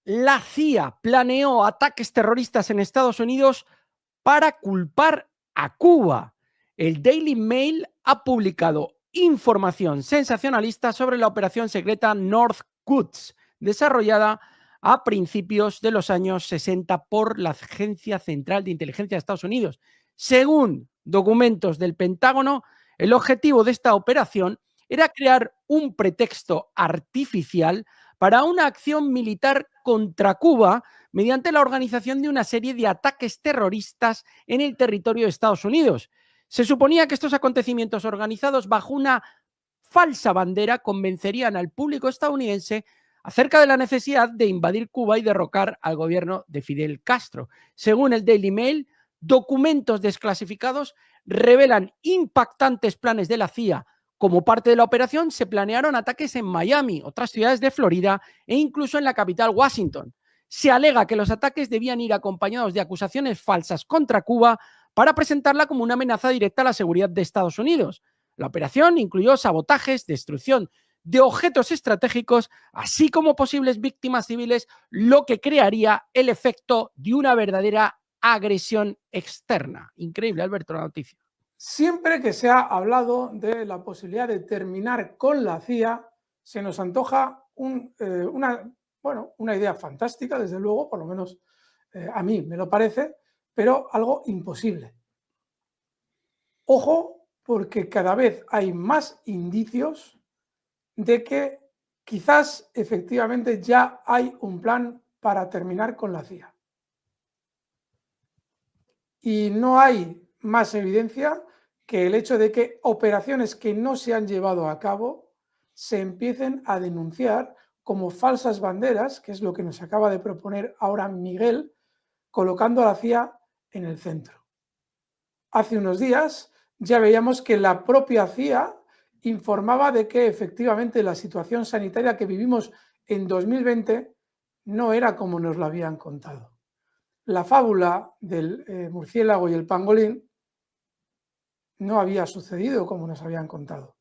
La CIA planeó ataques terroristas en Estados Unidos para culpar a Cuba. El Daily Mail ha publicado información sensacionalista sobre la operación secreta Northwoods, desarrollada a principios de los años 60 por la Agencia Central de Inteligencia de Estados Unidos. Según documentos del Pentágono, el objetivo de esta operación era crear un pretexto artificial para una acción militar contra Cuba mediante la organización de una serie de ataques terroristas en el territorio de Estados Unidos. Se suponía que estos acontecimientos organizados bajo una falsa bandera convencerían al público estadounidense acerca de la necesidad de invadir Cuba y derrocar al gobierno de Fidel Castro. Según el Daily Mail, documentos desclasificados revelan impactantes planes de la CIA. Como parte de la operación, se planearon ataques en Miami, otras ciudades de Florida e incluso en la capital, Washington. Se alega que los ataques debían ir acompañados de acusaciones falsas contra Cuba para presentarla como una amenaza directa a la seguridad de Estados Unidos. La operación incluyó sabotajes, destrucción de objetos estratégicos, así como posibles víctimas civiles, lo que crearía el efecto de una verdadera agresión externa. Increíble, Alberto, la noticia. Siempre que se ha hablado de la posibilidad de terminar con la CIA, se nos antoja una idea fantástica, desde luego, por lo menos a mí me lo parece, pero algo imposible. Ojo, porque cada vez hay más indicios de que quizás efectivamente ya hay un plan para terminar con la CIA. Y no hay más evidencia que el hecho de que operaciones que no se han llevado a cabo se empiecen a denunciar como falsas banderas, que es lo que nos acaba de proponer ahora Miguel, colocando a la CIA en el centro. Hace unos días ya veíamos que la propia CIA informaba de que efectivamente la situación sanitaria que vivimos en 2020 no era como nos lo habían contado. La fábula del murciélago y el pangolín no había sucedido como nos habían contado.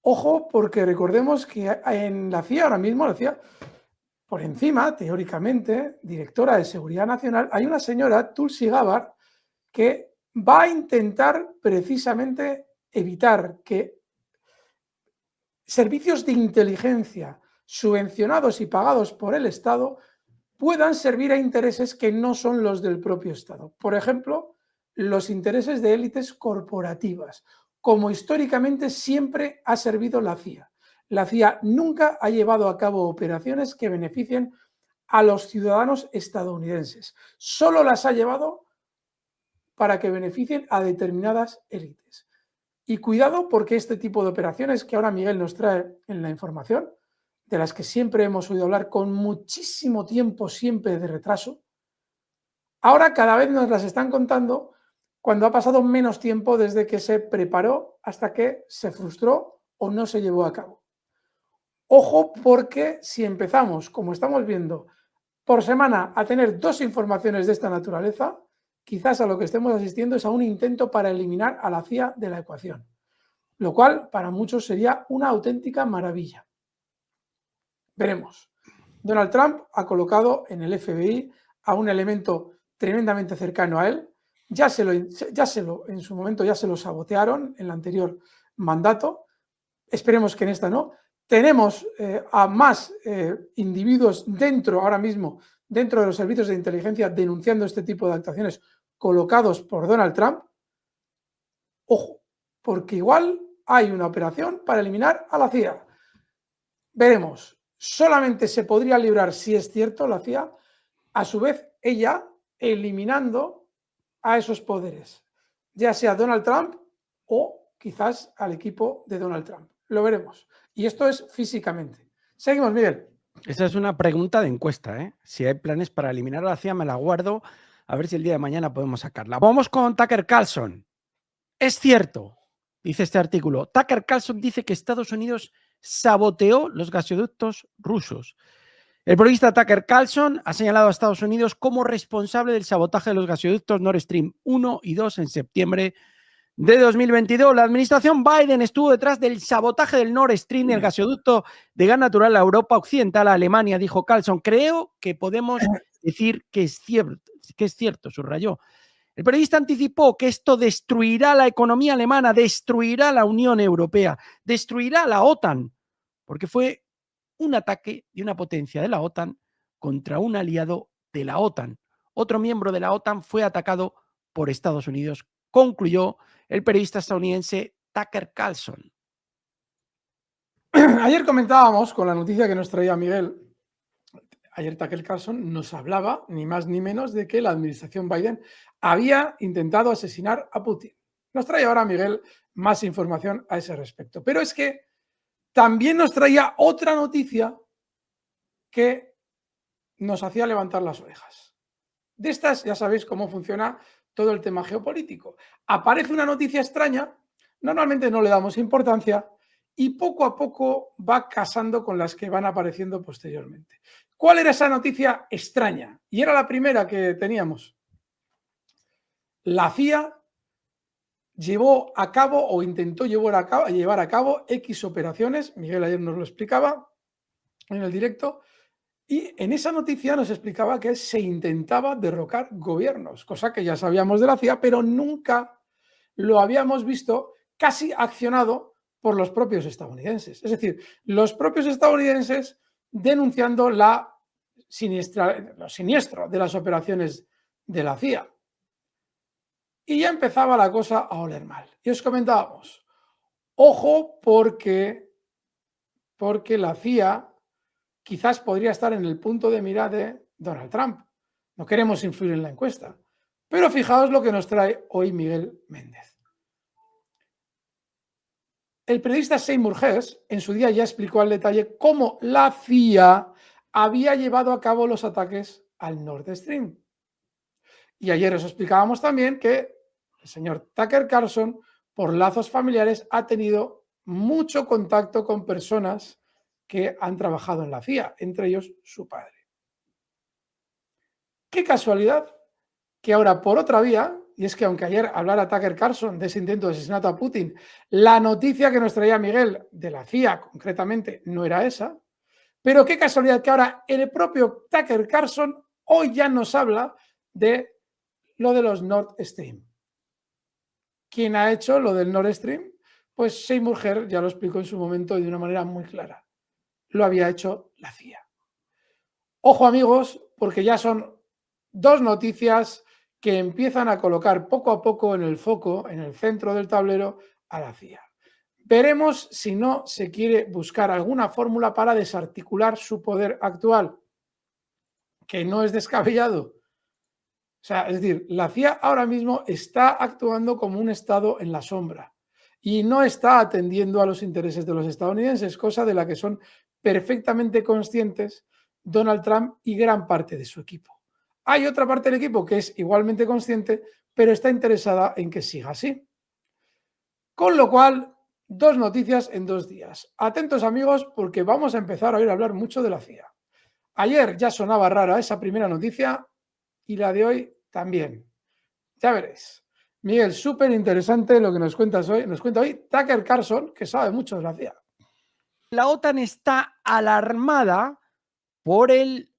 Ojo, porque recordemos que en la CIA ahora mismo, la CIA, por encima, teóricamente, directora de Seguridad Nacional, hay una señora, Tulsi Gabbard, que va a intentar precisamente evitar que servicios de inteligencia subvencionados y pagados por el Estado puedan servir a intereses que no son los del propio Estado. Por ejemplo, los intereses de élites corporativas, como históricamente siempre ha servido la CIA. La CIA nunca ha llevado a cabo operaciones que beneficien a los ciudadanos estadounidenses. Solo las ha llevado para que beneficien a determinadas élites. Y cuidado, porque este tipo de operaciones que ahora Miguel nos trae en la información, de las que siempre hemos oído hablar con muchísimo tiempo, siempre de retraso, ahora cada vez nos las están contando cuando ha pasado menos tiempo desde que se preparó hasta que se frustró o no se llevó a cabo. Ojo, porque si empezamos, como estamos viendo, por semana a tener 2 informaciones de esta naturaleza, quizás a lo que estemos asistiendo es a un intento para eliminar a la CIA de la ecuación, lo cual para muchos sería una auténtica maravilla. Veremos. Donald Trump ha colocado en el FBI a un elemento tremendamente cercano a él. En su momento ya se lo sabotearon en el anterior mandato. Esperemos que en esta no. Tenemos a más individuos ahora mismo, dentro de los servicios de inteligencia, denunciando este tipo de actuaciones colocados por Donald Trump. Ojo, porque igual hay una operación para eliminar a la CIA. Veremos. Solamente se podría librar, si es cierto, la CIA, a su vez ella eliminando a esos poderes, ya sea Donald Trump o quizás al equipo de Donald Trump. Lo veremos. Y esto es físicamente. Seguimos, Miguel. Esa es una pregunta de encuesta, ¿eh? Si hay planes para eliminar a la CIA, me la guardo, a ver si el día de mañana podemos sacarla. Vamos con Tucker Carlson. Es cierto, dice este artículo, Tucker Carlson dice que Estados Unidos saboteó los gasoductos rusos. El periodista Tucker Carlson ha señalado a Estados Unidos como responsable del sabotaje de los gasoductos Nord Stream 1 y 2 en septiembre de 2022. La administración Biden estuvo detrás del sabotaje del Nord Stream, el gasoducto de gas natural a Europa Occidental, a Alemania, dijo Carlson. Creo que podemos decir que es cierto, subrayó. El periodista anticipó que esto destruirá la economía alemana, destruirá la Unión Europea, destruirá la OTAN, porque fue un ataque de una potencia de la OTAN contra un aliado de la OTAN. Otro miembro de la OTAN fue atacado por Estados Unidos, concluyó el periodista estadounidense Tucker Carlson. Ayer comentábamos con la noticia que nos traía Miguel. Ayer Tucker Carlson nos hablaba ni más ni menos de que la administración Biden había intentado asesinar a Putin. Nos trae ahora Miguel más información a ese respecto. Pero es que también nos traía otra noticia que nos hacía levantar las orejas. De estas ya sabéis cómo funciona todo el tema geopolítico. Aparece una noticia extraña, normalmente no le damos importancia y poco a poco va casando con las que van apareciendo posteriormente. ¿Cuál era esa noticia extraña? Y era la primera que teníamos. La CIA llevó a cabo o intentó llevar a cabo X operaciones, Miguel ayer nos lo explicaba en el directo, y en esa noticia nos explicaba que se intentaba derrocar gobiernos, cosa que ya sabíamos de la CIA, pero nunca lo habíamos visto casi accionado por los propios estadounidenses. Es decir, los propios estadounidenses denunciando lo siniestro de las operaciones de la CIA. Y ya empezaba la cosa a oler mal. Y os comentábamos, ojo porque la CIA quizás podría estar en el punto de mira de Donald Trump. No queremos influir en la encuesta. Pero fijaos lo que nos trae hoy Miguel Méndez. El periodista Seymour Hersh en su día ya explicó al detalle cómo la CIA había llevado a cabo los ataques al Nord Stream. Y ayer os explicábamos también que el señor Tucker Carlson, por lazos familiares, ha tenido mucho contacto con personas que han trabajado en la CIA, entre ellos su padre. Qué casualidad que ahora por otra vía, y es que aunque ayer hablara Tucker Carlson de ese intento de asesinato a Putin, la noticia que nos traía Miguel de la CIA concretamente no era esa, pero qué casualidad que ahora el propio Tucker Carlson hoy ya nos habla de lo de los Nord Stream. ¿Quién ha hecho lo del Nord Stream? Pues Seymour Hersh ya lo explicó en su momento y de una manera muy clara. Lo había hecho la CIA. Ojo amigos, porque ya son dos noticias que empiezan a colocar poco a poco en el foco, en el centro del tablero, a la CIA. Veremos si no se quiere buscar alguna fórmula para desarticular su poder actual, que no es descabellado. O sea, es decir, la CIA ahora mismo está actuando como un Estado en la sombra y no está atendiendo a los intereses de los estadounidenses, cosa de la que son perfectamente conscientes Donald Trump y gran parte de su equipo. Hay otra parte del equipo que es igualmente consciente, pero está interesada en que siga así. Con lo cual, dos noticias en 2 días. Atentos amigos, porque vamos a empezar a oír hablar mucho de la CIA. Ayer ya sonaba rara esa primera noticia y la de hoy también. Ya veréis. Miguel, súper interesante lo que nos cuentas hoy. Nos cuenta hoy Tucker Carlson, que sabe mucho de la CIA. La OTAN está alarmada por el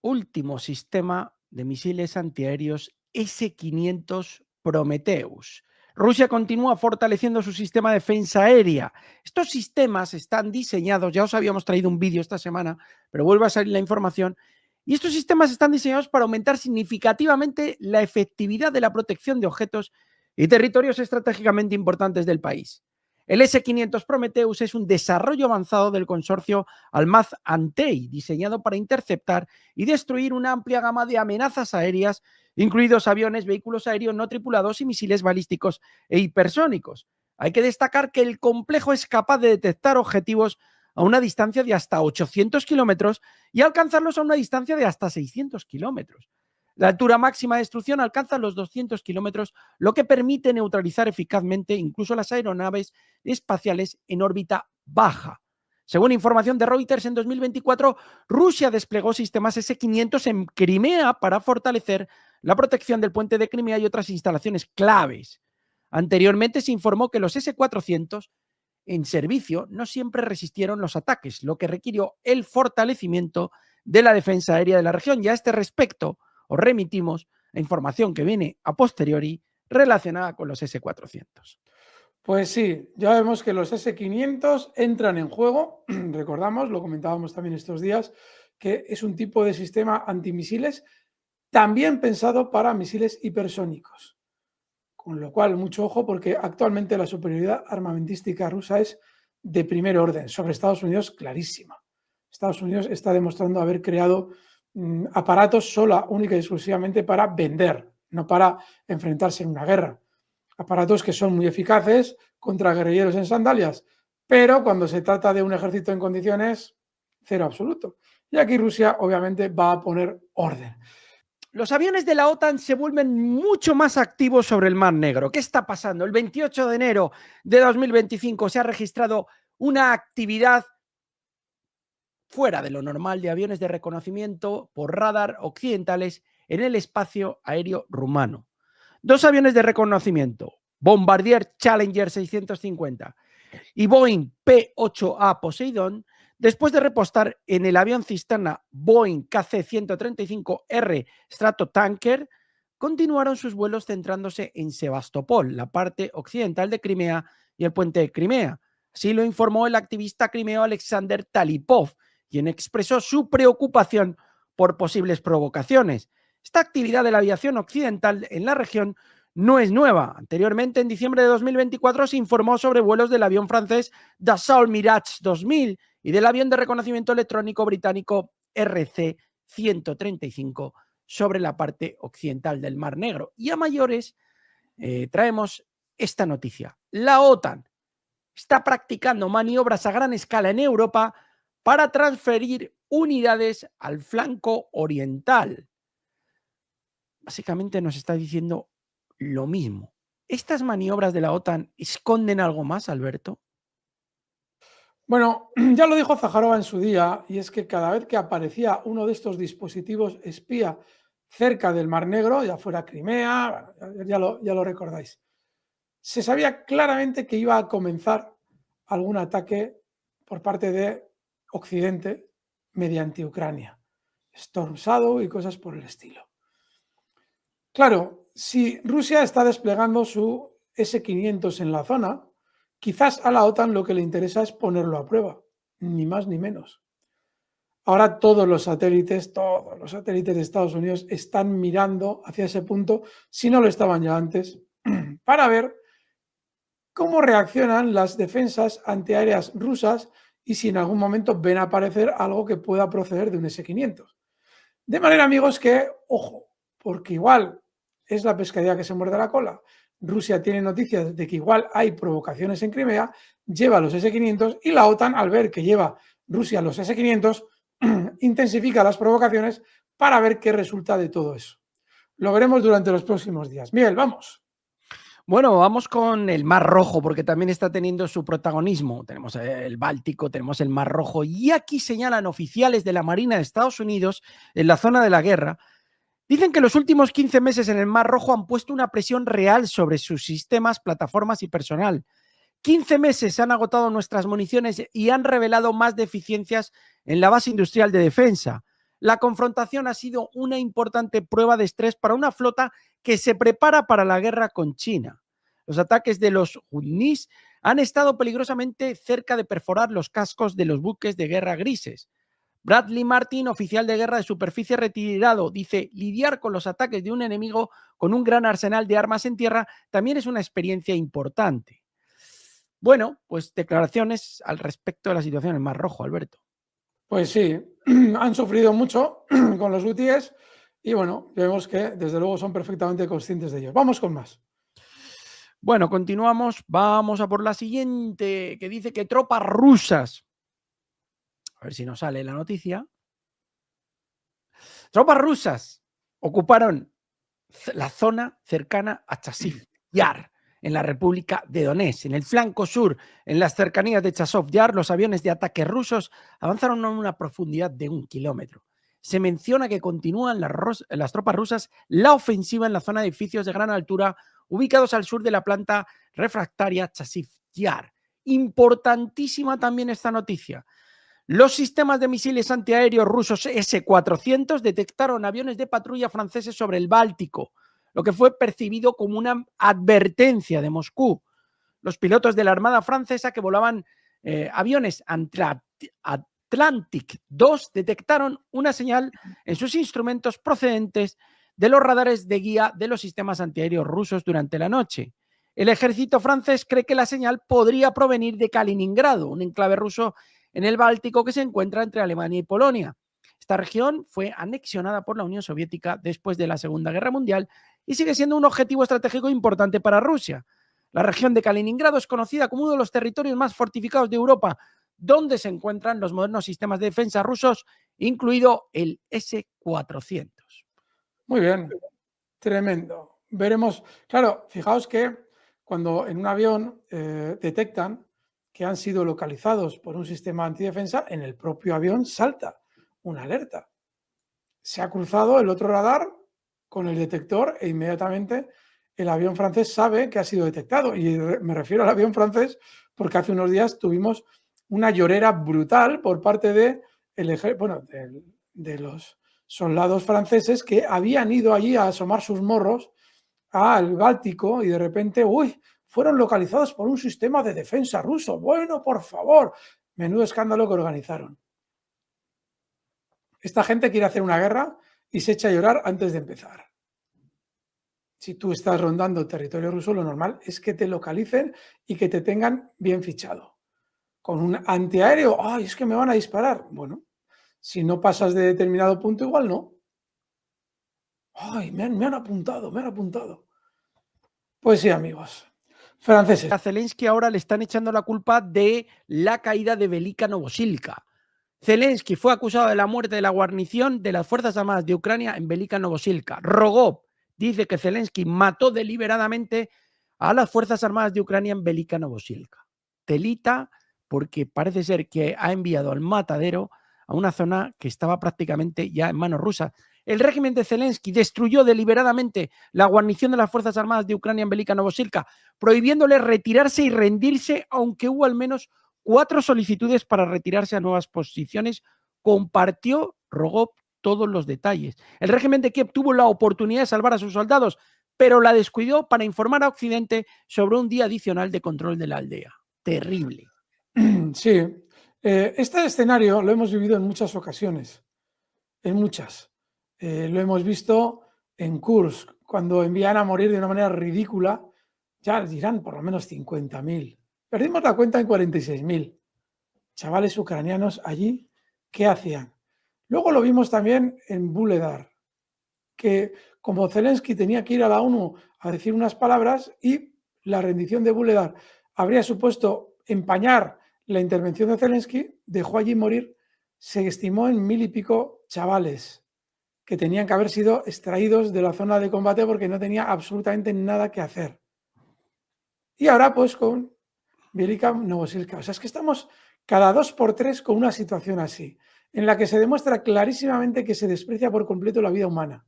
último sistema de misiles antiaéreos S-500 Prometheus. Rusia continúa fortaleciendo su sistema de defensa aérea. Estos sistemas están diseñados, ya os habíamos traído un vídeo esta semana, pero vuelve a salir la información, y estos sistemas están diseñados para aumentar significativamente la efectividad de la protección de objetos y territorios estratégicamente importantes del país. El S-500 Prometheus es un desarrollo avanzado del consorcio Almaz-Antey, diseñado para interceptar y destruir una amplia gama de amenazas aéreas, incluidos aviones, vehículos aéreos no tripulados y misiles balísticos e hipersónicos. Hay que destacar que el complejo es capaz de detectar objetivos a una distancia de hasta 800 kilómetros y alcanzarlos a una distancia de hasta 600 kilómetros. La altura máxima de destrucción alcanza los 200 kilómetros, lo que permite neutralizar eficazmente incluso las aeronaves espaciales en órbita baja. Según información de Reuters, en 2024, Rusia desplegó sistemas S-500 en Crimea para fortalecer la protección del puente de Crimea y otras instalaciones claves. Anteriormente se informó que los S-400 en servicio no siempre resistieron los ataques, lo que requirió el fortalecimiento de la defensa aérea de la región. Y a este respecto os remitimos a información que viene a posteriori relacionada con los S-400. Pues sí, ya vemos que los S-500 entran en juego. Recordamos, lo comentábamos también estos días, que es un tipo de sistema antimisiles también pensado para misiles hipersónicos. Con lo cual, mucho ojo, porque actualmente la superioridad armamentística rusa es de primer orden, sobre Estados Unidos clarísima. Estados Unidos está demostrando haber creado aparatos sola, única y exclusivamente para vender, no para enfrentarse en una guerra. Aparatos que son muy eficaces contra guerrilleros en sandalias, pero cuando se trata de un ejército en condiciones, cero absoluto. Y aquí Rusia obviamente va a poner orden. Los aviones de la OTAN se vuelven mucho más activos sobre el Mar Negro. ¿Qué está pasando? El 28 de enero de 2025 se ha registrado una actividad fuera de lo normal de aviones de reconocimiento por radar occidentales en el espacio aéreo rumano. 2 aviones de reconocimiento, Bombardier Challenger 650 y Boeing P-8A Poseidon, después de repostar en el avión cisterna Boeing KC-135R Stratotanker, continuaron sus vuelos centrándose en Sebastopol, la parte occidental de Crimea y el puente de Crimea. Así lo informó el activista crimeo Alexander Talipov, quien expresó su preocupación por posibles provocaciones. Esta actividad de la aviación occidental en la región no es nueva. Anteriormente, en diciembre de 2024, se informó sobre vuelos del avión francés Dassault Mirage 2000 y del avión de reconocimiento electrónico británico RC-135 sobre la parte occidental del Mar Negro. Y a mayores, traemos esta noticia. La OTAN está practicando maniobras a gran escala en Europa para transferir unidades al flanco oriental. Básicamente nos está diciendo lo mismo. ¿Estas maniobras de la OTAN esconden algo más, Alberto? Bueno, ya lo dijo Zaharova en su día, y es que cada vez que aparecía uno de estos dispositivos espía cerca del Mar Negro, ya fuera Crimea, ya lo recordáis, se sabía claramente que iba a comenzar algún ataque por parte de Occidente mediante Ucrania, Storm Shadow y cosas por el estilo. Claro, si Rusia está desplegando su S-500 en la zona, quizás a la OTAN lo que le interesa es ponerlo a prueba, ni más ni menos. Ahora todos los satélites de Estados Unidos están mirando hacia ese punto, si no lo estaban ya antes, para ver cómo reaccionan las defensas antiaéreas rusas y si en algún momento ven aparecer algo que pueda proceder de un S-500. De manera, amigos, que, ojo, porque igual es la pescadilla que se muerde la cola. Rusia tiene noticias de que igual hay provocaciones en Crimea, lleva los S-500 y la OTAN, al ver que lleva Rusia los S-500, intensifica las provocaciones para ver qué resulta de todo eso. Lo veremos durante los próximos días. Miguel, vamos. Bueno, vamos con el Mar Rojo, porque también está teniendo su protagonismo. Tenemos el Báltico, tenemos el Mar Rojo, y aquí señalan oficiales de la Marina de Estados Unidos en la zona de la guerra. Dicen que los últimos 15 meses en el Mar Rojo han puesto una presión real sobre sus sistemas, plataformas y personal. 15 meses han agotado nuestras municiones y han revelado más deficiencias en la base industrial de defensa. La confrontación ha sido una importante prueba de estrés para una flota que se prepara para la guerra con China. Los ataques de los Houthis han estado peligrosamente cerca de perforar los cascos de los buques de guerra grises. Bradley Martin, oficial de guerra de superficie retirado, dice: lidiar con los ataques de un enemigo con un gran arsenal de armas en tierra también es una experiencia importante. Bueno, pues declaraciones al respecto de la situación en el Mar Rojo, Alberto. Pues sí, han sufrido mucho con los hutíes y bueno, vemos que desde luego son perfectamente conscientes de ello. Vamos con más. Bueno, continuamos. Vamos a por la siguiente, que dice que tropas rusas. A ver si nos sale la noticia. Tropas rusas ocuparon la zona cercana a Chasiv Yar, en la República de Donetsk. En el flanco sur, en las cercanías de Chasiv Yar, los aviones de ataque rusos avanzaron a una profundidad de 1 kilómetro. Se menciona que continúan las tropas rusas la ofensiva en la zona de edificios de gran altura ubicados al sur de la planta refractaria Chasiv Yar. Importantísima también esta noticia. Los sistemas de misiles antiaéreos rusos S-400 detectaron aviones de patrulla franceses sobre el Báltico, lo que fue percibido como una advertencia de Moscú. Los pilotos de la Armada francesa que volaban aviones Atlantic 2 detectaron una señal en sus instrumentos procedentes de los radares de guía de los sistemas antiaéreos rusos durante la noche. El ejército francés cree que la señal podría provenir de Kaliningrado, un enclave ruso en el Báltico que se encuentra entre Alemania y Polonia. Esta región fue anexionada por la Unión Soviética después de la Segunda Guerra Mundial y sigue siendo un objetivo estratégico importante para Rusia. La región de Kaliningrado es conocida como uno de los territorios más fortificados de Europa, donde se encuentran los modernos sistemas de defensa rusos, incluido el S-400. Muy bien, tremendo. Veremos, claro, fijaos que cuando en un avión detectan que han sido localizados por un sistema antidefensa, en el propio avión salta una alerta. Se ha cruzado el otro radar con el detector e inmediatamente el avión francés sabe que ha sido detectado. Y me refiero al avión francés porque hace unos días tuvimos una llorera brutal por parte de los soldados franceses que habían ido allí a asomar sus morros al Báltico y de repente, fueron localizados por un sistema de defensa ruso. Bueno, por favor, menudo escándalo que organizaron. Esta gente quiere hacer una guerra y se echa a llorar antes de empezar. Si tú estás rondando territorio ruso, lo normal es que te localicen y que te tengan bien fichado. Con un antiaéreo, es que me van a disparar. Bueno, si no pasas de determinado punto, igual no. Me han apuntado, me han apuntado. Pues sí, amigos. Franceses. A Zelensky ahora le están echando la culpa de la caída de Velika Novosilka. Zelensky fue acusado de la muerte de la guarnición de las Fuerzas Armadas de Ucrania en Velika Novosilka. Rogov dice que Zelensky mató deliberadamente a las Fuerzas Armadas de Ucrania en Velika Novosilka. Telita, porque parece ser que ha enviado al matadero a una zona que estaba prácticamente ya en manos rusas. El régimen de Zelensky destruyó deliberadamente la guarnición de las Fuerzas Armadas de Ucrania en Velika Novosilka, prohibiéndole retirarse y rendirse, aunque hubo al menos 4 solicitudes para retirarse a nuevas posiciones. Compartió Rogov todos los detalles. El régimen de Kiev tuvo la oportunidad de salvar a sus soldados, pero la descuidó para informar a Occidente sobre un día adicional de control de la aldea. Terrible. Sí, este escenario lo hemos vivido en muchas ocasiones, en muchas. Lo hemos visto en Kursk, cuando envían a morir de una manera ridícula, ya dirán por lo menos 50.000. Perdimos la cuenta en 46.000. Chavales ucranianos allí, ¿qué hacían? Luego lo vimos también en Vuhledar, que como Zelensky tenía que ir a la ONU a decir unas palabras y la rendición de Vuhledar habría supuesto empañar la intervención de Zelensky, dejó allí morir, se estimó en 1.000 y pico chavales que tenían que haber sido extraídos de la zona de combate porque no tenía absolutamente nada que hacer. Y ahora pues con Velika Novosilka. O sea, es que estamos cada 2 por 3 con una situación así, en la que se demuestra clarísimamente que se desprecia por completo la vida humana.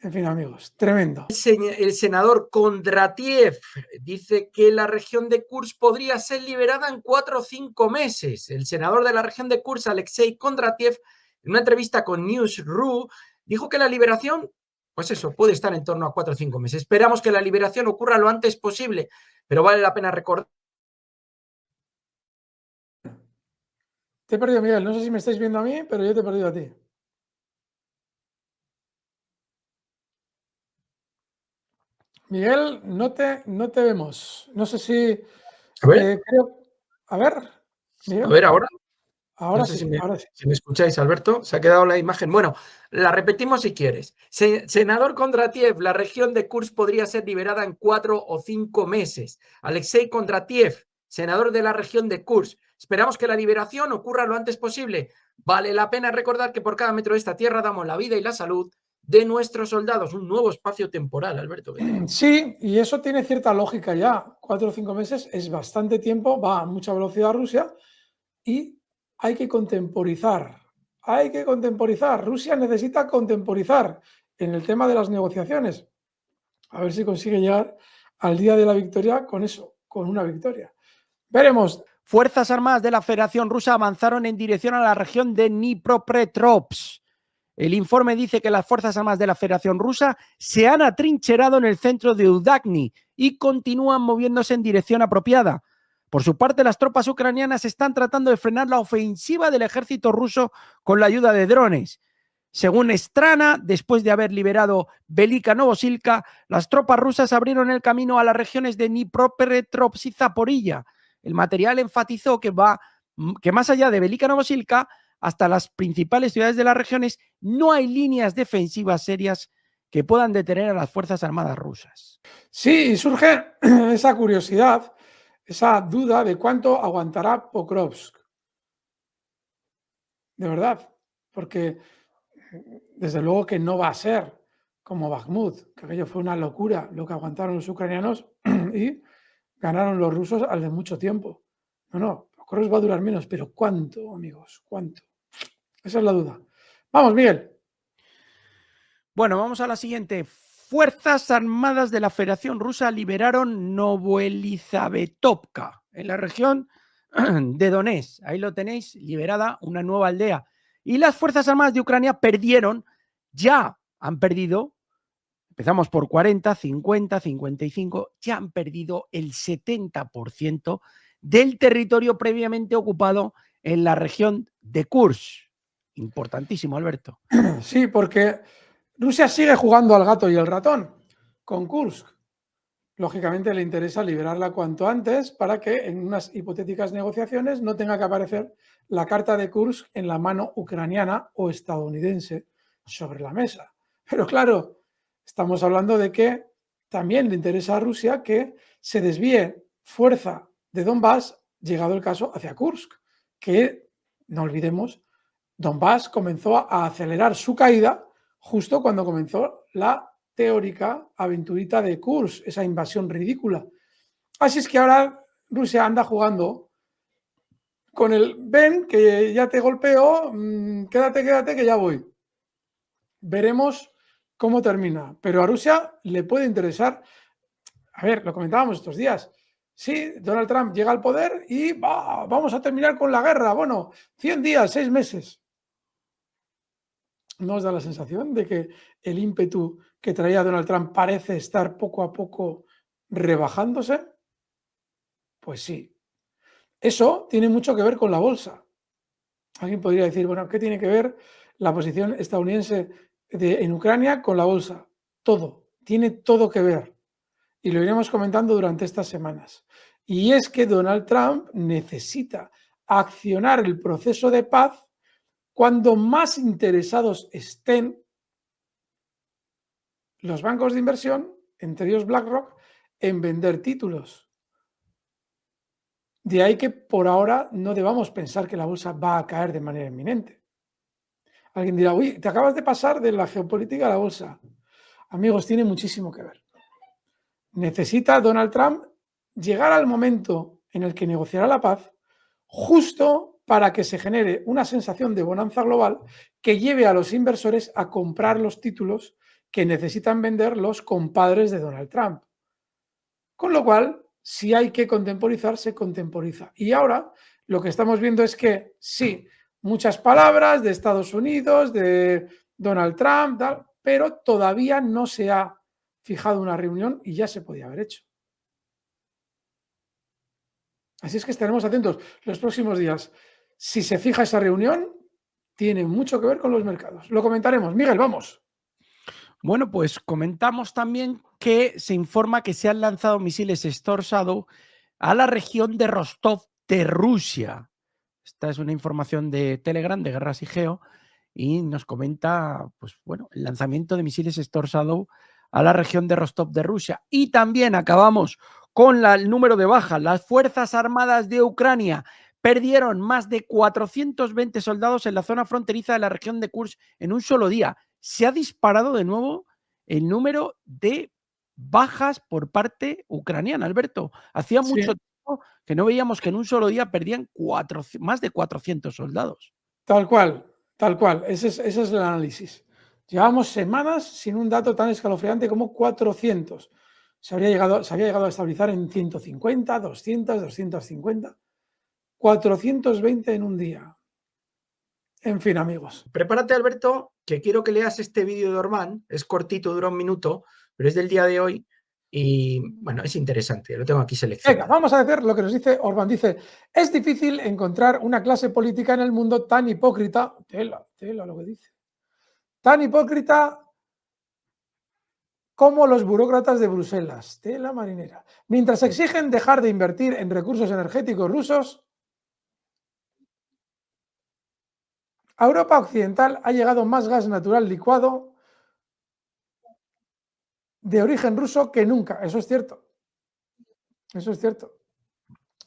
En fin, amigos, tremendo. El senador Kondratiev dice que la región de Kursk podría ser liberada en 4 o 5 meses. El senador de la región de Kursk, Alexei Kondratiev, en una entrevista con News.ru, dijo que la liberación, pues eso, puede estar en torno a 4 o 5 meses. Esperamos que la liberación ocurra lo antes posible, pero vale la pena recordar. Te he perdido, Miguel. No sé si me estáis viendo a mí, pero yo te he perdido a ti. Miguel, no te vemos. No sé si... A ver, A ver, Miguel. a ver ahora. Ahora No sé sí, ahora sí. si me escucháis, Alberto. Se ha quedado la imagen. Bueno, la repetimos si quieres. Senador Kondratiev, la región de Kursk podría ser liberada en 4 o 5 meses. Alexei Kondratiev, senador de la región de Kursk. Esperamos que la liberación ocurra lo antes posible. Vale la pena recordar que por cada metro de esta tierra damos la vida y la salud de nuestros soldados. Un nuevo espacio temporal, Alberto. Sí, y eso tiene cierta lógica ya. 4 o 5 meses es bastante tiempo, va a mucha velocidad Rusia y hay que contemporizar. Hay que contemporizar. Rusia necesita contemporizar en el tema de las negociaciones. A ver si consigue llegar al día de la victoria con eso, con una victoria. Veremos. Fuerzas Armadas de la Federación Rusa avanzaron en dirección a la región de Dnipropetrovsk. El informe dice que las Fuerzas Armadas de la Federación Rusa se han atrincherado en el centro de Udagni y continúan moviéndose en dirección apropiada. Por su parte, las tropas ucranianas están tratando de frenar la ofensiva del ejército ruso con la ayuda de drones. Según Strana, después de haber liberado Velika Novosilka, las tropas rusas abrieron el camino a las regiones de Dnipropetrovsk y Zaporilla. El material enfatizó que más allá de Velika Novosilka, hasta las principales ciudades de las regiones, no hay líneas defensivas serias que puedan detener a las Fuerzas Armadas rusas. Sí, y surge esa curiosidad, esa duda de cuánto aguantará Pokrovsk. De verdad, porque desde luego que no va a ser como Bakhmut, que aquello fue una locura lo que aguantaron los ucranianos y ganaron los rusos al de mucho tiempo. No, Pokrovsk va a durar menos, pero ¿cuánto, amigos? ¿Cuánto? Esa es la duda. Vamos, Miguel. Bueno, vamos a la siguiente. Fuerzas Armadas de la Federación Rusa liberaron Novoelizabetovka, en la región de Donetsk. Ahí lo tenéis, liberada una nueva aldea. Y las Fuerzas Armadas de Ucrania han perdido, empezamos por 40, 50, 55, ya han perdido el 70% del territorio previamente ocupado en la región de Kursk. Importantísimo, Alberto. Sí, porque Rusia sigue jugando al gato y el ratón con Kursk. Lógicamente le interesa liberarla cuanto antes para que en unas hipotéticas negociaciones no tenga que aparecer la carta de Kursk en la mano ucraniana o estadounidense sobre la mesa. Pero claro, estamos hablando de que también le interesa a Rusia que se desvíe fuerza de Donbass, llegado el caso, hacia Kursk, que, no olvidemos, Donbass comenzó a acelerar su caída justo cuando comenzó la teórica aventurita de Kursk, esa invasión ridícula. Así es que ahora Rusia anda jugando con el ven que ya te golpeo, quédate que ya voy. Veremos cómo termina, pero a Rusia le puede interesar. A ver, lo comentábamos estos días. Sí, Donald Trump llega al poder y vamos a terminar con la guerra. Bueno, 100 días, 6 meses. ¿No os da la sensación de que el ímpetu que traía Donald Trump parece estar poco a poco rebajándose? Pues sí. Eso tiene mucho que ver con la bolsa. Alguien podría decir, bueno, ¿qué tiene que ver la posición estadounidense en Ucrania con la bolsa? Todo, tiene todo que ver. Y lo iremos comentando durante estas semanas. Y es que Donald Trump necesita accionar el proceso de paz cuando más interesados estén los bancos de inversión, entre ellos BlackRock, en vender títulos. De ahí que por ahora no debamos pensar que la bolsa va a caer de manera inminente. Alguien dirá, uy, te acabas de pasar de la geopolítica a la bolsa. Amigos, tiene muchísimo que ver. Necesita Donald Trump llegar al momento en el que negociará la paz, justo para que se genere una sensación de bonanza global que lleve a los inversores a comprar los títulos que necesitan vender los compadres de Donald Trump. Con lo cual, si hay que contemporizar, se contemporiza. Y ahora lo que estamos viendo es que sí, muchas palabras de Estados Unidos, de Donald Trump, tal, pero todavía no se ha fijado una reunión y ya se podía haber hecho. Así es que estaremos atentos los próximos días. Si se fija esa reunión, tiene mucho que ver con los mercados. Lo comentaremos. Miguel, vamos. Bueno, pues comentamos también que se informa que se han lanzado misiles Storm Shadow a la región de Rostov de Rusia. Esta es una información de Telegram, de Guerras y Geo, y nos comenta, pues bueno, el lanzamiento de misiles Storm Shadow a la región de Rostov de Rusia. Y también acabamos con el número de bajas. Las Fuerzas Armadas de Ucrania perdieron más de 420 soldados en la zona fronteriza de la región de Kursk en un solo día. Se ha disparado de nuevo el número de bajas por parte ucraniana, Alberto. Hacía mucho tiempo que no veíamos que en un solo día perdían más de 400 soldados. Tal cual, tal cual. Ese es el análisis. Llevamos semanas sin un dato tan escalofriante como 400. Se había llegado a estabilizar en 150, 200, 250, 420 en un día. En fin, amigos. Prepárate, Alberto, que quiero que leas este vídeo de Orbán. Es cortito, dura un minuto, pero es del día de hoy y, bueno, es interesante. Lo tengo aquí Venga, seleccionado. vamos a ver lo que nos dice Orbán. Dice, es difícil encontrar una clase política en el mundo tan hipócrita, tela lo que dice, tan hipócrita como los burócratas de Bruselas, tela marinera. Mientras exigen dejar de invertir en recursos energéticos rusos, a Europa Occidental ha llegado más gas natural licuado de origen ruso que nunca. Eso es cierto. Eso es cierto.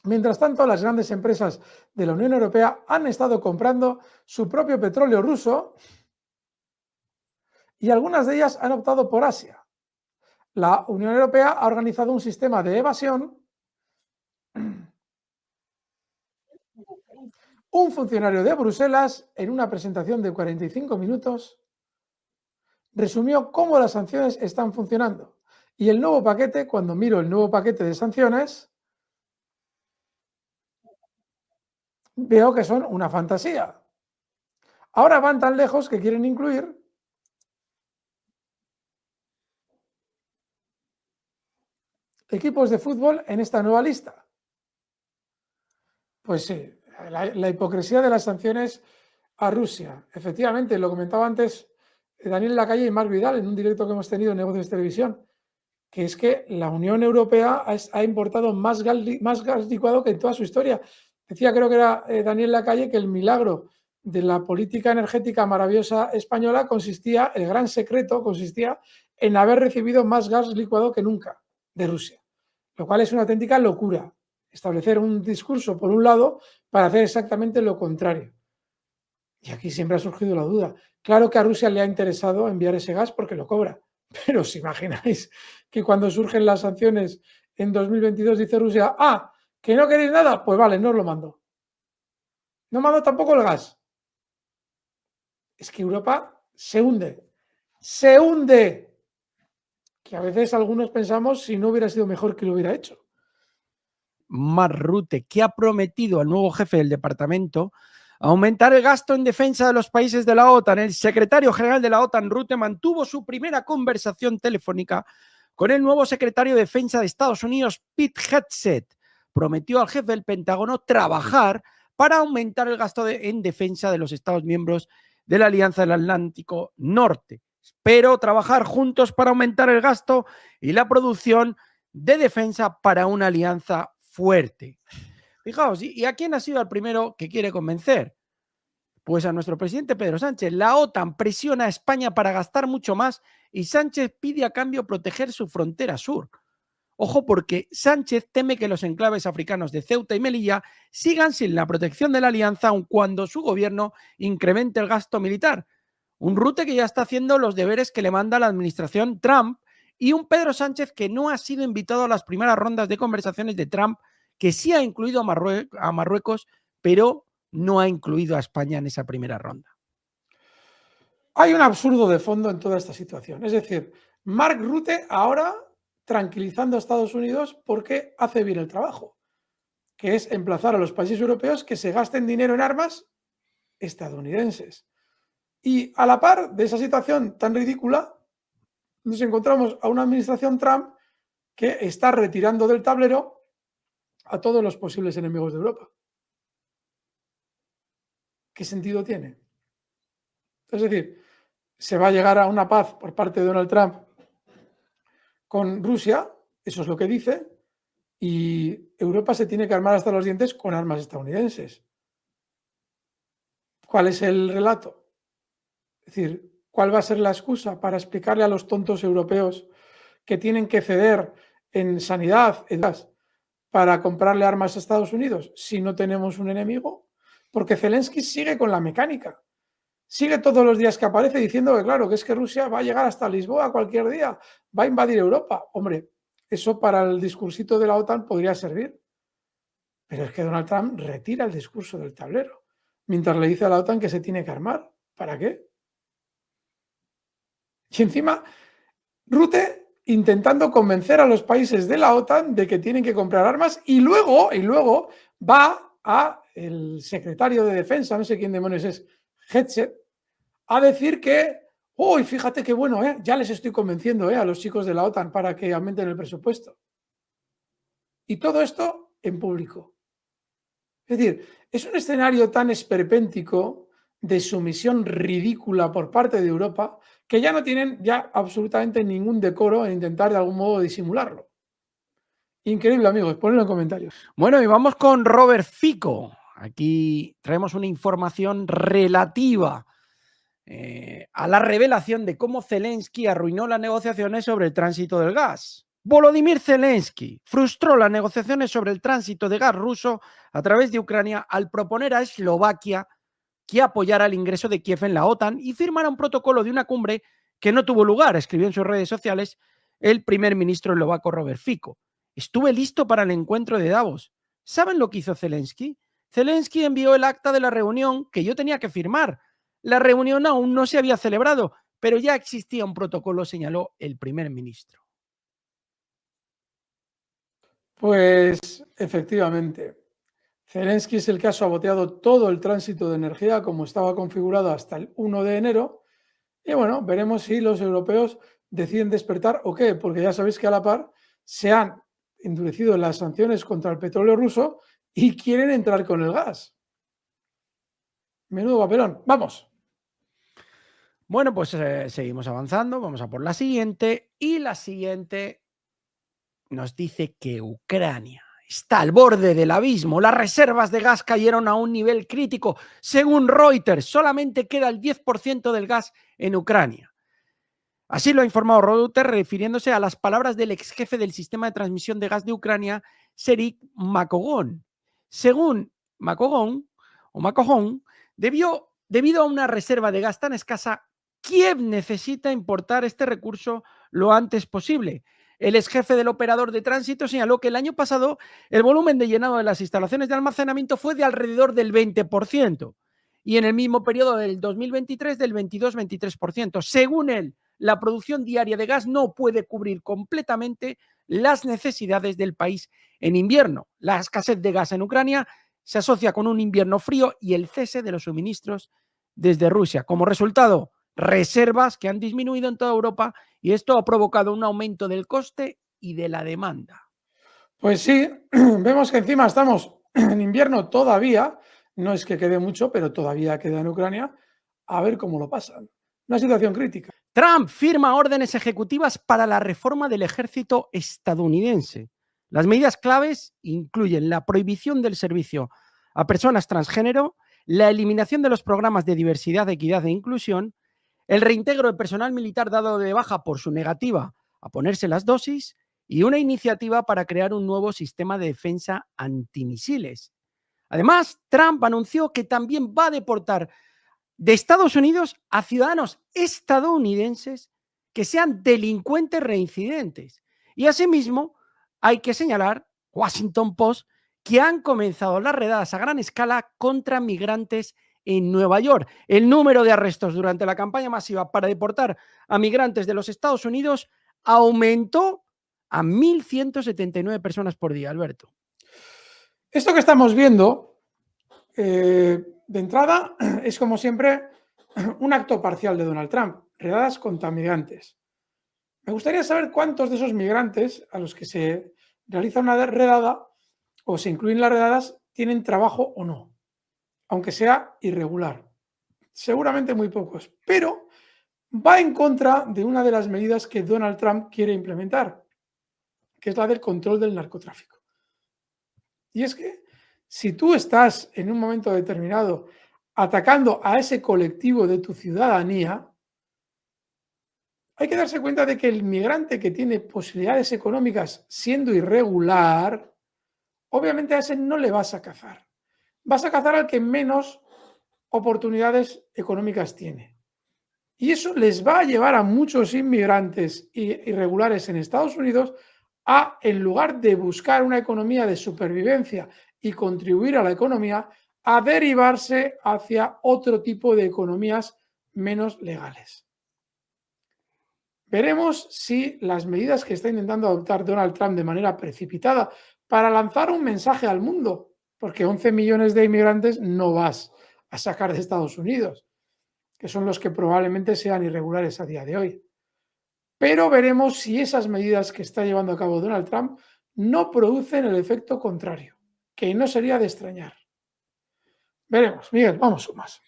Mientras tanto, las grandes empresas de la Unión Europea han estado comprando su propio petróleo ruso y algunas de ellas han optado por Asia. La Unión Europea ha organizado un sistema de evasión. Un funcionario de Bruselas, en una presentación de 45 minutos, resumió cómo las sanciones están funcionando. Y el nuevo paquete, cuando miro el nuevo paquete de sanciones, veo que son una fantasía. Ahora van tan lejos que quieren incluir equipos de fútbol en esta nueva lista. Pues sí, la hipocresía de las sanciones a Rusia. Efectivamente, lo comentaba antes Daniel Lacalle y Marc Vidal en un directo que hemos tenido en Negocios de Televisión, que es que la Unión Europea ha importado más gas licuado que en toda su historia. Decía, creo que era Daniel Lacalle, que el milagro de la política energética maravillosa española consistía, el gran secreto consistía en haber recibido más gas licuado que nunca de Rusia, lo cual es una auténtica locura. Establecer un discurso por un lado para hacer exactamente lo contrario. Y aquí siempre ha surgido la duda. Claro que a Rusia le ha interesado enviar ese gas porque lo cobra, pero ¿os imagináis que cuando surgen las sanciones en 2022 dice Rusia, que no queréis nada? Pues vale, no os lo mando. No mando tampoco el gas. Es que Europa se hunde. Se hunde. Que a veces algunos pensamos si no hubiera sido mejor que lo hubiera hecho. Mark Rutte, que ha prometido al nuevo jefe del departamento aumentar el gasto en defensa de los países de la OTAN. El secretario general de la OTAN, Rutte, mantuvo su primera conversación telefónica con el nuevo secretario de Defensa de Estados Unidos, Pete Hegseth. Prometió al jefe del Pentágono trabajar para aumentar el gasto en defensa de los Estados miembros de la Alianza del Atlántico Norte. Espero trabajar juntos para aumentar el gasto y la producción de defensa para una alianza fuerte. Fijaos, ¿y a quién ha sido el primero que quiere convencer? Pues a nuestro presidente Pedro Sánchez. La OTAN presiona a España para gastar mucho más y Sánchez pide a cambio proteger su frontera sur. Ojo, porque Sánchez teme que los enclaves africanos de Ceuta y Melilla sigan sin la protección de la alianza, aun cuando su gobierno incremente el gasto militar. Un Rutte que ya está haciendo los deberes que le manda la administración Trump y un Pedro Sánchez que no ha sido invitado a las primeras rondas de conversaciones de Trump, que sí ha incluido a Marruecos, pero no ha incluido a España en esa primera ronda. Hay un absurdo de fondo en toda esta situación. Es decir, Mark Rutte ahora tranquilizando a Estados Unidos porque hace bien el trabajo, que es emplazar a los países europeos que se gasten dinero en armas estadounidenses. Y a la par de esa situación tan ridícula, nos encontramos a una administración Trump que está retirando del tablero a todos los posibles enemigos de Europa. ¿Qué sentido tiene? Es decir, se va a llegar a una paz por parte de Donald Trump con Rusia, eso es lo que dice, y Europa se tiene que armar hasta los dientes con armas estadounidenses. ¿Cuál es el relato? Es decir, ¿cuál va a ser la excusa para explicarle a los tontos europeos que tienen que ceder en sanidad, para comprarle armas a Estados Unidos si no tenemos un enemigo? Porque Zelensky sigue con la mecánica. Sigue todos los días que aparece diciendo que claro, que es que Rusia va a llegar hasta Lisboa cualquier día, va a invadir Europa. Hombre, eso para el discursito de la OTAN podría servir. Pero es que Donald Trump retira el discurso del tablero, mientras le dice a la OTAN que se tiene que armar. ¿Para qué? Y encima, Rutte intentando convencer a los países de la OTAN de que tienen que comprar armas y luego va a el secretario de Defensa, no sé quién demonios es, Hegseth, a decir que, uy, fíjate qué bueno, ya les estoy convenciendo a los chicos de la OTAN para que aumenten el presupuesto. Y todo esto en público. Es decir, es un escenario tan esperpéntico de sumisión ridícula por parte de Europa que ya no tienen ya absolutamente ningún decoro en intentar de algún modo disimularlo. Increíble, amigos, ponedlo en comentarios. Bueno, y vamos con Robert Fico. Aquí traemos una información relativa a la revelación de cómo Zelensky arruinó las negociaciones sobre el tránsito del gas. Volodymyr Zelensky frustró las negociaciones sobre el tránsito de gas ruso a través de Ucrania al proponer a Eslovaquia que apoyara el ingreso de Kiev en la OTAN y firmara un protocolo de una cumbre que no tuvo lugar, escribió en sus redes sociales el primer ministro eslovaco Robert Fico. Estuve listo para el encuentro de Davos. ¿Saben lo que hizo Zelensky? Zelensky envió el acta de la reunión que yo tenía que firmar. La reunión aún no se había celebrado, pero ya existía un protocolo, señaló el primer ministro. Pues efectivamente, Zelensky es el que ha saboteado todo el tránsito de energía como estaba configurado hasta el 1 de enero. Y bueno, veremos si los europeos deciden despertar o qué, porque ya sabéis que a la par se han endurecido las sanciones contra el petróleo ruso y quieren entrar con el gas. Menudo papelón. Vamos. Bueno, pues seguimos avanzando, vamos a por la siguiente. Y la siguiente nos dice que Ucrania está al borde del abismo. Las reservas de gas cayeron a un nivel crítico. Según Reuters, solamente queda el 10% del gas en Ucrania. Así lo ha informado Reuters, refiriéndose a las palabras del ex jefe del sistema de transmisión de gas de Ucrania, Serhiy Makogon. Según Makogon, debido a una reserva de gas tan escasa, Kiev necesita importar este recurso lo antes posible. El ex jefe del operador de tránsito señaló que el año pasado el volumen de llenado de las instalaciones de almacenamiento fue de alrededor del 20% y en el mismo periodo del 2023 del 22-23%. Según él, la producción diaria de gas no puede cubrir completamente las necesidades del país en invierno. La escasez de gas en Ucrania se asocia con un invierno frío y el cese de los suministros desde Rusia. Como resultado, reservas que han disminuido en toda Europa y esto ha provocado un aumento del coste y de la demanda. Pues sí, vemos que encima estamos en invierno todavía, no es que quede mucho, pero todavía queda en Ucrania, a ver cómo lo pasan. Una situación crítica. Trump firma órdenes ejecutivas para la reforma del ejército estadounidense. Las medidas claves incluyen la prohibición del servicio a personas transgénero, la eliminación de los programas de diversidad, equidad e inclusión, el reintegro de personal militar dado de baja por su negativa a ponerse las dosis y una iniciativa para crear un nuevo sistema de defensa antimisiles. Además, Trump anunció que también va a deportar de Estados Unidos a ciudadanos estadounidenses que sean delincuentes reincidentes. Y asimismo, hay que señalar, Washington Post, que han comenzado las redadas a gran escala contra migrantes en Nueva York. El número de arrestos durante la campaña masiva para deportar a migrantes de los Estados Unidos aumentó a 1.179 personas por día, Alberto. Esto que estamos viendo, de entrada, es como siempre un acto parcial de Donald Trump, redadas contra migrantes. Me gustaría saber cuántos de esos migrantes a los que se realiza una redada o se incluyen las redadas tienen trabajo o no, aunque sea irregular. Seguramente muy pocos, pero va en contra de una de las medidas que Donald Trump quiere implementar, que es la del control del narcotráfico. Y es que si tú estás en un momento determinado atacando a ese colectivo de tu ciudadanía, hay que darse cuenta de que el migrante que tiene posibilidades económicas siendo irregular, obviamente a ese no le vas a cazar. Vas a cazar al que menos oportunidades económicas tiene. Y eso les va a llevar a muchos inmigrantes irregulares en Estados Unidos a, en lugar de buscar una economía de supervivencia y contribuir a la economía, a derivarse hacia otro tipo de economías menos legales. Veremos si las medidas que está intentando adoptar Donald Trump de manera precipitada para lanzar un mensaje al mundo, porque 11 millones de inmigrantes no vas a sacar de Estados Unidos, que son los que probablemente sean irregulares a día de hoy. Pero veremos si esas medidas que está llevando a cabo Donald Trump no producen el efecto contrario, que no sería de extrañar. Veremos. Miguel, vamos con más.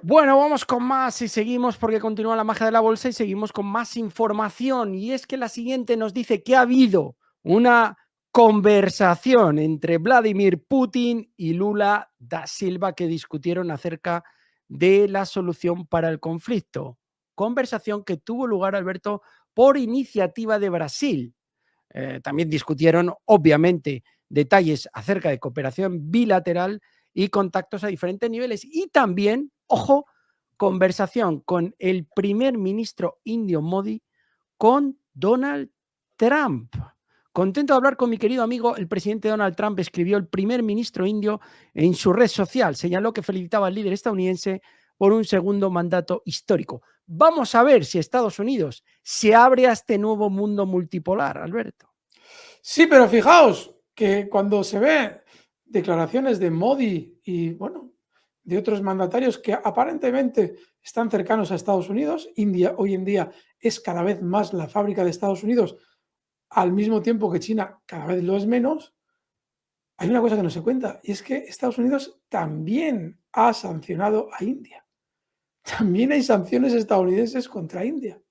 Bueno, vamos con más y seguimos porque continúa la magia de la bolsa y seguimos con más información. Y es que la siguiente nos dice que ha habido una conversación entre Vladimir Putin y Lula da Silva que discutieron acerca de la solución para el conflicto. Conversación que tuvo lugar, Alberto, por iniciativa de Brasil. También discutieron, obviamente, detalles acerca de cooperación bilateral y contactos a diferentes niveles. Y también, ojo, conversación con el primer ministro indio Modi con Donald Trump. Contento de hablar con mi querido amigo, el presidente Donald Trump escribió el primer ministro indio en su red social. Señaló que felicitaba al líder estadounidense por un segundo mandato histórico. Vamos a ver si Estados Unidos se abre a este nuevo mundo multipolar, Alberto. Sí, pero fijaos que cuando se ve declaraciones de Modi y, bueno, de otros mandatarios que aparentemente están cercanos a Estados Unidos, India hoy en día es cada vez más la fábrica de Estados Unidos, al mismo tiempo que China cada vez lo es menos, hay una cosa que no se cuenta, y es que Estados Unidos también ha sancionado a India. También hay sanciones estadounidenses contra India.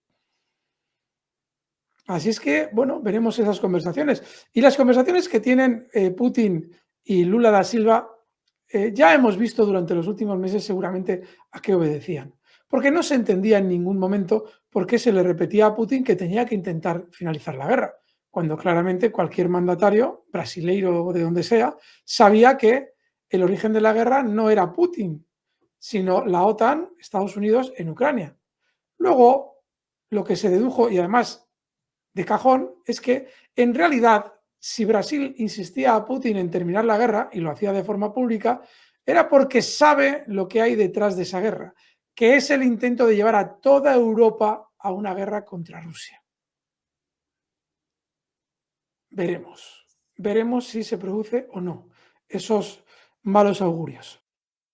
Así es que, bueno, veremos esas conversaciones. Y las conversaciones que tienen Putin y Lula da Silva, ya hemos visto durante los últimos meses seguramente a qué obedecían. Porque no se entendía en ningún momento por qué se le repetía a Putin que tenía que intentar finalizar la guerra, cuando claramente cualquier mandatario, brasileiro o de donde sea, sabía que el origen de la guerra no era Putin, sino la OTAN, Estados Unidos, en Ucrania. Luego, lo que se dedujo, y además de cajón, es que en realidad, si Brasil insistía a Putin en terminar la guerra, y lo hacía de forma pública, era porque sabe lo que hay detrás de esa guerra, que es el intento de llevar a toda Europa a una guerra contra Rusia. Veremos si se produce o no esos malos augurios.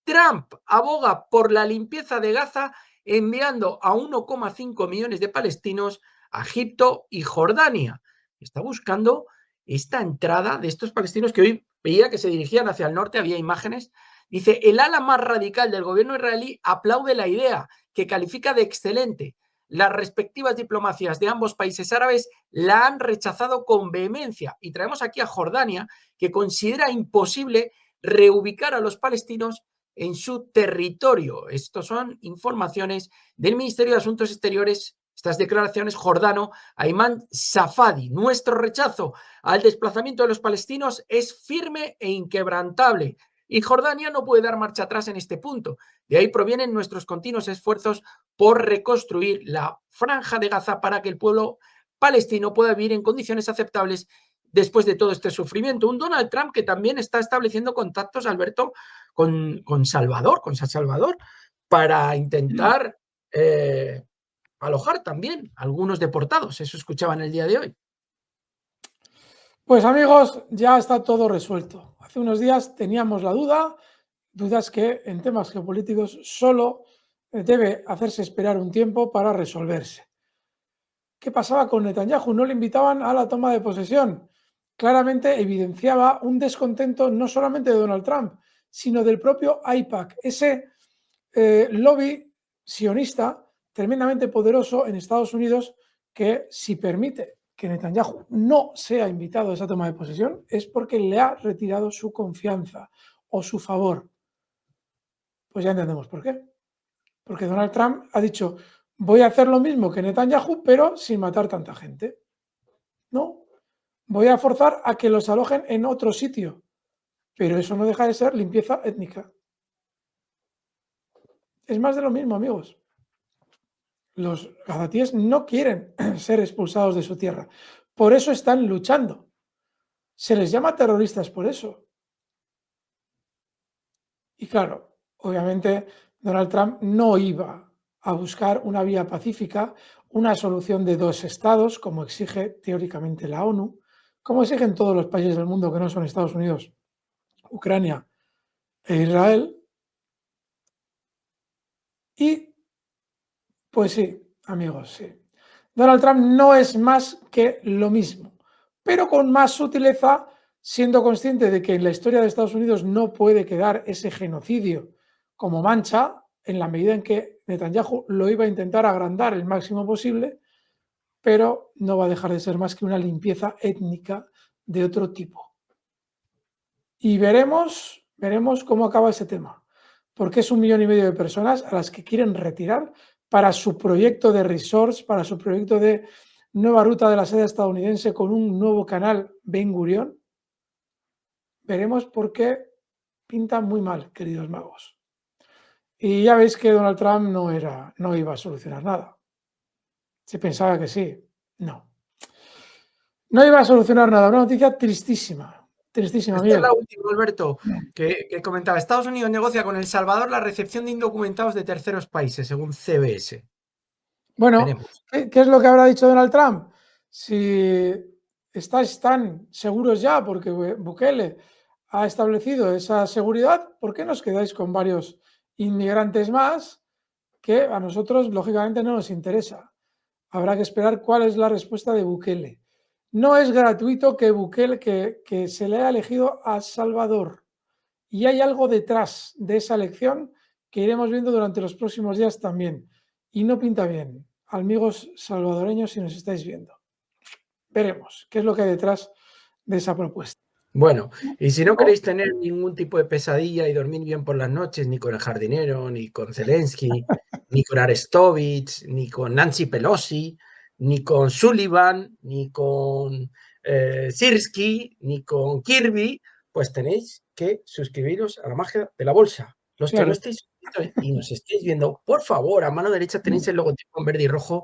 Trump aboga por la limpieza de Gaza enviando a 1,5 millones de palestinos a Egipto y Jordania. Está buscando esta entrada de estos palestinos que hoy veía que se dirigían hacia el norte, había imágenes. Dice, el ala más radical del gobierno israelí aplaude la idea, que califica de excelente. Las respectivas diplomacias de ambos países árabes la han rechazado con vehemencia. Y traemos aquí a Jordania, que considera imposible reubicar a los palestinos en su territorio. Estas son informaciones del Ministerio de Asuntos Exteriores, estas declaraciones jordano, Ayman Safadi. Nuestro rechazo al desplazamiento de los palestinos es firme e inquebrantable. Y Jordania no puede dar marcha atrás en este punto. De ahí provienen nuestros continuos esfuerzos por reconstruir la franja de Gaza para que el pueblo palestino pueda vivir en condiciones aceptables después de todo este sufrimiento. Un Donald Trump que también está estableciendo contactos, Alberto, con San Salvador, para intentar alojar también a algunos deportados. Eso escuchaba en el día de hoy. Pues amigos, ya está todo resuelto. Hace unos días teníamos la dudas que en temas geopolíticos solo debe hacerse esperar un tiempo para resolverse. ¿Qué pasaba con Netanyahu? No le invitaban a la toma de posesión. Claramente evidenciaba un descontento no solamente de Donald Trump, sino del propio AIPAC, ese lobby sionista tremendamente poderoso en Estados Unidos que, si permite que Netanyahu no sea invitado a esa toma de posesión, es porque le ha retirado su confianza o su favor. Pues ya entendemos por qué. Porque Donald Trump ha dicho, voy a hacer lo mismo que Netanyahu, pero sin matar tanta gente. No, voy a forzar a que los alojen en otro sitio, pero eso no deja de ser limpieza étnica. Es más de lo mismo, amigos. Los gazatíes no quieren ser expulsados de su tierra, por eso están luchando. Se les llama terroristas por eso. Y claro, obviamente Donald Trump no iba a buscar una vía pacífica, una solución de 2 estados, como exige teóricamente la ONU, como exigen todos los países del mundo que no son Estados Unidos, Ucrania e Israel. Y, pues sí, amigos, sí. Donald Trump no es más que lo mismo, pero con más sutileza, siendo consciente de que en la historia de Estados Unidos no puede quedar ese genocidio como mancha, en la medida en que Netanyahu lo iba a intentar agrandar el máximo posible, pero no va a dejar de ser más que una limpieza étnica de otro tipo. Y veremos cómo acaba ese tema, porque es 1,5 millones de personas a las que quieren retirar para su proyecto de resorts, para su proyecto de nueva ruta de la seda estadounidense con un nuevo canal Ben Gurión. Veremos por qué pinta muy mal, queridos magos. Y ya veis que Donald Trump no iba a solucionar nada. Se pensaba que sí. No. No iba a solucionar nada. Una noticia tristísima. Tristísima, Esta es Miguel. la última, Alberto, que comentaba. Estados Unidos negocia con El Salvador la recepción de indocumentados de terceros países, según CBS. Bueno, Veremos. ¿qué es lo que habrá dicho Donald Trump? Si estáis tan seguros ya, porque Bukele ha establecido esa seguridad, ¿por qué nos quedáis con varios inmigrantes más que a nosotros, lógicamente, no nos interesa? Habrá que esperar cuál es la respuesta de Bukele. No es gratuito que Bukele, que se le haya elegido a Salvador. Y hay algo detrás de esa elección que iremos viendo durante los próximos días también. Y no pinta bien, amigos salvadoreños, si nos estáis viendo. Veremos qué es lo que hay detrás de esa propuesta. Bueno, y si no queréis tener ningún tipo de pesadilla y dormir bien por las noches, ni con el jardinero, ni con Zelensky, ni con Arestovich, ni con Nancy Pelosi, ni con Sullivan, ni con Sirski, ni con Kirby, pues tenéis que suscribiros a la magia de la bolsa. Los que no Claro. estéis suscritos y nos estéis viendo, por favor, a mano derecha tenéis el logotipo en verde y rojo